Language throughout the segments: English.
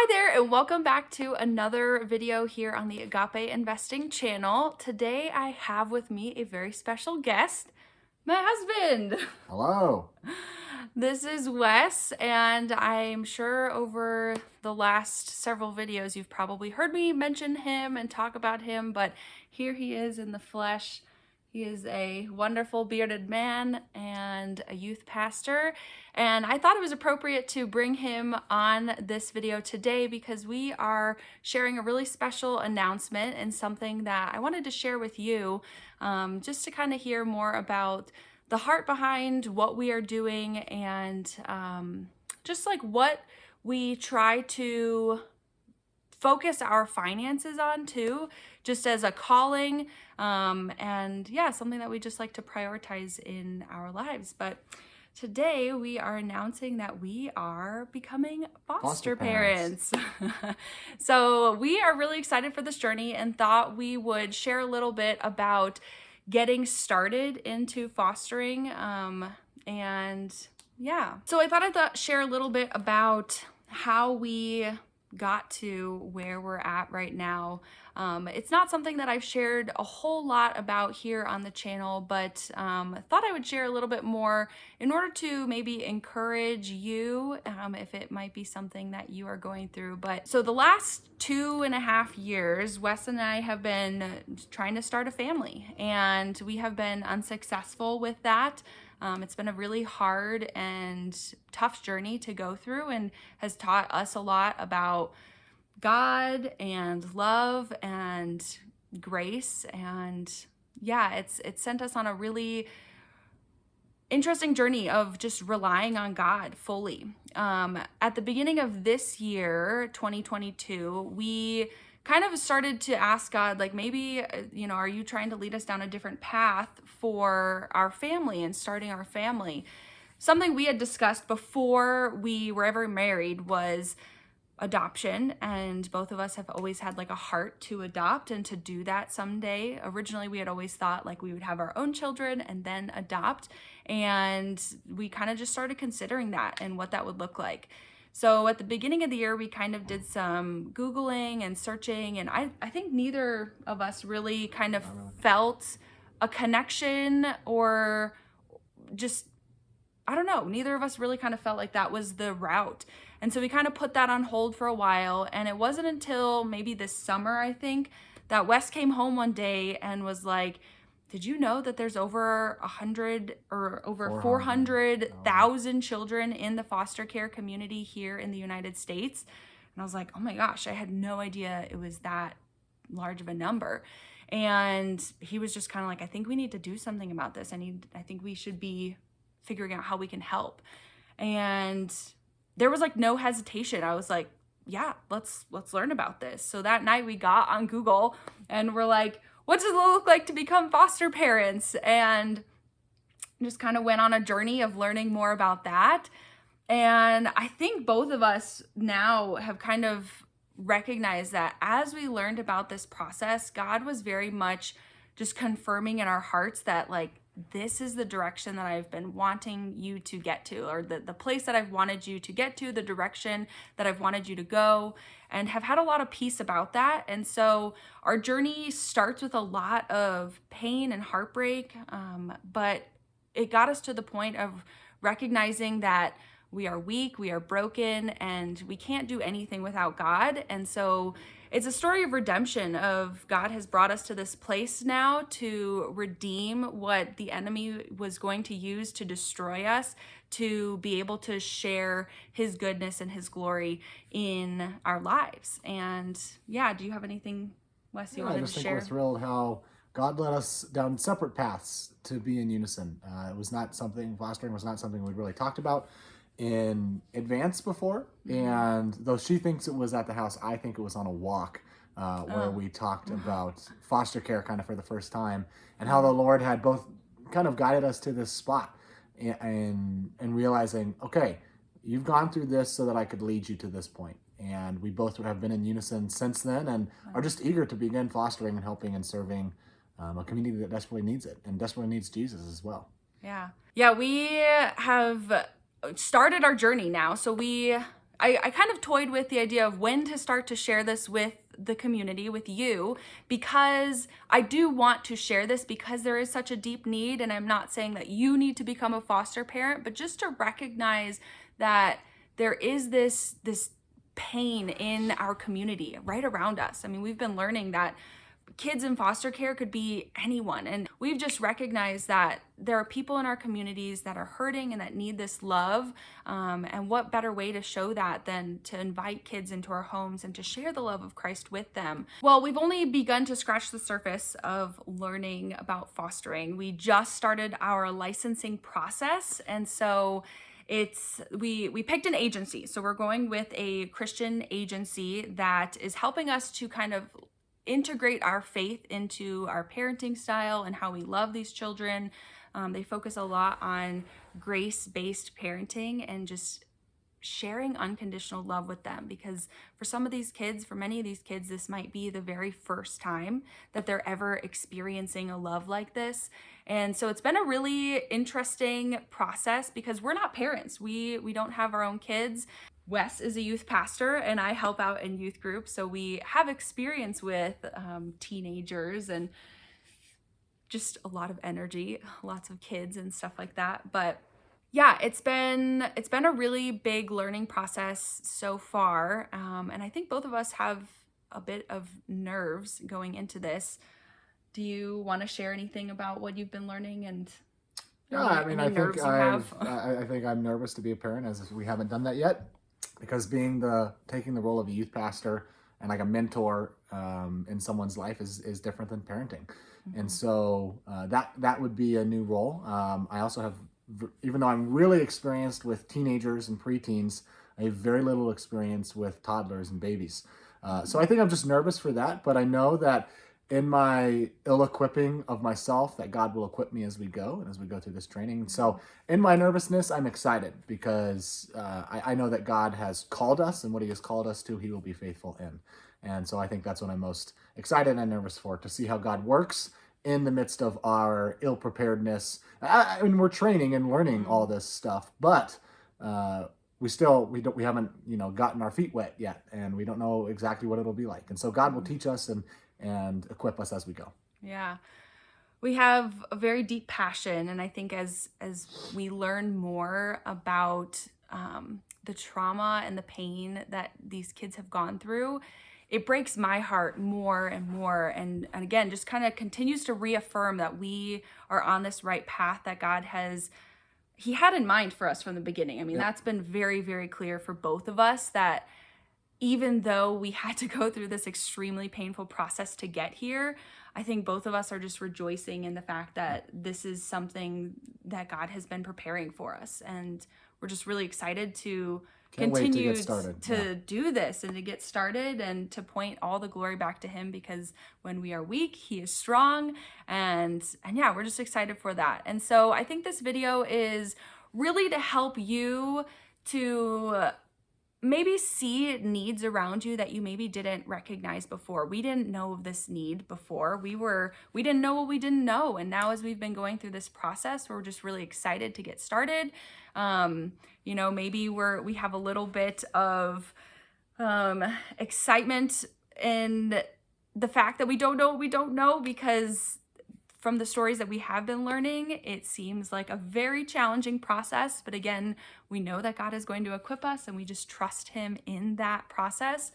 Hi there, and welcome back to another video here on the Agape Investing channel. Today I have with me a very special guest, my husband. Hello. This is Wes, and I'm sure over the last several videos you've probably heard me mention him and talk about him, but here he is in the flesh. He is a wonderful bearded man and a youth pastor, and I thought it was appropriate to bring him on this video today because we are sharing a really special announcement and something that I wanted to share with you, just to kind of hear more about the heart behind what we are doing and just like what we try to focus our finances on too, just as a calling, and yeah, something that we just like to prioritize in our lives. But today we are announcing that we are becoming foster parents. So we are really excited for this journey and thought we would share a little bit about getting started into fostering, and yeah. So I thought I'd share a little bit about how we got to where we're at right now. It's not something that I've shared a whole lot about here on the channel, but thought I would share a little bit more in order to maybe encourage you, if it might be something that you are going through. But so the last 2.5 years, Wes and I have been trying to start a family, and we have been unsuccessful with that. It's been a really hard and tough journey to go through and has taught us a lot about God and love and grace. And yeah, it's sent us on a really interesting journey of just relying on God fully. At the beginning of this year, 2022, we kind of started to ask God, like, maybe, are you trying to lead us down a different path for our family and starting our family? Something we had discussed before we were ever married was adoption, and both of us have always had like a heart to adopt and to do that someday. Originally, we had always thought like we would have our own children and then adopt, and we kind of just started considering that and what that would look like. So at the beginning of the year, we kind of did some Googling and searching, and I think neither of us really kind of felt a connection, or just, I don't know, neither of us really kind of felt like that was the route. And so we kind of put that on hold for a while, and it wasn't until maybe this summer, I think, that Wes came home one day and was like, did you know that there's over 100 or over 400,000 children in the foster care community here in the United States? And I was like, oh my gosh, I had no idea it was that large of a number. And he was just kind of like, I think we need to do something about this. I think we should be figuring out how we can help. And there was like no hesitation. I was like, yeah, let's learn about this. So that night we got on Google and we're like, what does it look like to become foster parents? And just kind of went on a journey of learning more about that. And I think both of us now have kind of recognized that as we learned about this process, God was very much just confirming in our hearts that like, this is the direction that I've been wanting you to get to, or the place that I've wanted you to get to, the direction that I've wanted you to go, and have had a lot of peace about that. And so our journey starts with a lot of pain and heartbreak, but it got us to the point of recognizing that we are weak, we are broken, and we can't do anything without God. And so it's a story of redemption, of God has brought us to this place now to redeem what the enemy was going to use to destroy us, to be able to share his goodness and his glory in our lives. And yeah, do you have anything, Wes, you wanted to share? I just think we're thrilled how God led us down separate paths to be in unison. Fostering was not something we really talked about in advance before, and though she thinks it was at the house, I think it was on a walk where we talked about foster care kind of for the first time, and how the Lord had both kind of guided us to this spot, and realizing, okay, you've gone through this so that I could lead you to this point. And we both have been in unison since then, and are just eager to begin fostering and helping and serving a community that desperately needs it and desperately needs Jesus as well. Yeah, we have started our journey now. So we I kind of toyed with the idea of when to start to share this with the community, with you, because I do want to share this because there is such a deep need. And I'm not saying that you need to become a foster parent, but just to recognize that there is this pain in our community right around us. I mean, we've been learning that kids in foster care could be anyone. And we've just recognized that there are people in our communities that are hurting and that need this love. And what better way to show that than to invite kids into our homes and to share the love of Christ with them? Well, we've only begun to scratch the surface of learning about fostering. We just started our licensing process. And so we picked an agency. So we're going with a Christian agency that is helping us to kind of integrate our faith into our parenting style and how we love these children. They focus a lot on grace-based parenting and just sharing unconditional love with them, because for some of these kids, for many of these kids, this might be the very first time that they're ever experiencing a love like this. And so it's been a really interesting process because we're not parents. We don't have our own kids. Wes is a youth pastor and I help out in youth groups. So we have experience with teenagers and just a lot of energy, lots of kids and stuff like that. But yeah, it's been a really big learning process so far. And I think both of us have a bit of nerves going into this. Do you want to share anything about what you've been learning and Yeah, I mean, I think I'm nervous to be a parent, as we haven't done that yet, because taking the role of a youth pastor and like a mentor in someone's life is different than parenting. Mm-hmm. And so that would be a new role. I also have, even though I'm really experienced with teenagers and preteens, I have very little experience with toddlers and babies. So I think I'm just nervous for that, but I know that in my ill-equipping of myself, that God will equip me as we go and as we go through this training. And so in my nervousness, I'm excited because I know that God has called us, and what he has called us to, he will be faithful in. And so I think that's what I'm most excited and nervous for, to see how God works in the midst of our ill-preparedness. I mean, we're training and learning all this stuff, but we haven't, gotten our feet wet yet, and we don't know exactly what it'll be like. And so God will teach us and equip us as we go. Yeah. We have a very deep passion, and I think as we learn more about the trauma and the pain that these kids have gone through, it breaks my heart more and more, and again just kind of continues to reaffirm that we are on this right path that God he had in mind for us from the beginning. I mean, That's been very, very clear for both of us, that even though we had to go through this extremely painful process to get here, I think both of us are just rejoicing in the fact that this is something that God has been preparing for us. And we're just really excited to continue to do this and to get started and to point all the glory back to him, because when we are weak, he is strong. And yeah, we're just excited for that. And so I think this video is really to help you to maybe see needs around you that you maybe didn't recognize before. We didn't know of this need before. We didn't know what we didn't know. And now as we've been going through this process, we're just really excited to get started. Maybe we have a little bit of excitement in the fact that we don't know what we don't know, because from the stories that we have been learning, it seems like a very challenging process. But again, we know that God is going to equip us, and we just trust him in that process.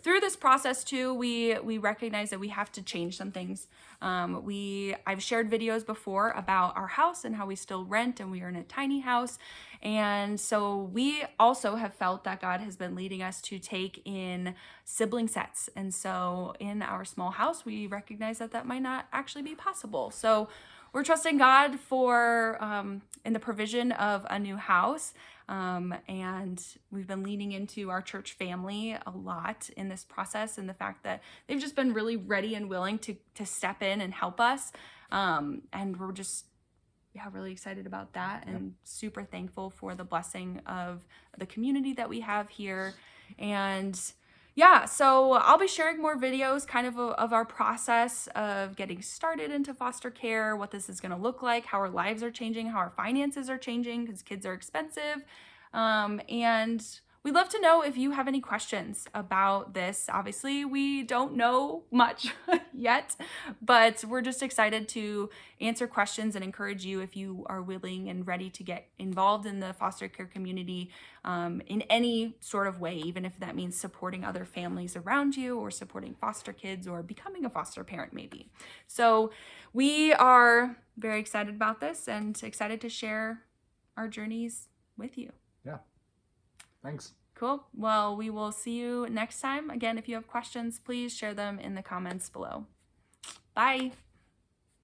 Through this process too, we recognize that we have to change some things. I've shared videos before about our house and how we still rent, and we are in a tiny house. And so we also have felt that God has been leading us to take in sibling sets. And so in our small house, we recognize that might not actually be possible. So we're trusting God for in the provision of a new house. And we've been leaning into our church family a lot in this process, and the fact that they've just been really ready and willing to step in and help us. And we're just really excited about that, and super thankful for the blessing of the community that we have here. And yeah, so I'll be sharing more videos kind of our process of getting started into foster care, what this is going to look like, how our lives are changing, how our finances are changing, because kids are expensive, and we'd love to know if you have any questions about this. Obviously, we don't know much yet, but we're just excited to answer questions and encourage you if you are willing and ready to get involved in the foster care community in any sort of way, even if that means supporting other families around you or supporting foster kids or becoming a foster parent maybe. So we are very excited about this and excited to share our journeys with you. Yeah. Thanks. Cool. Well, we will see you next time. Again, if you have questions, please share them in the comments below. Bye.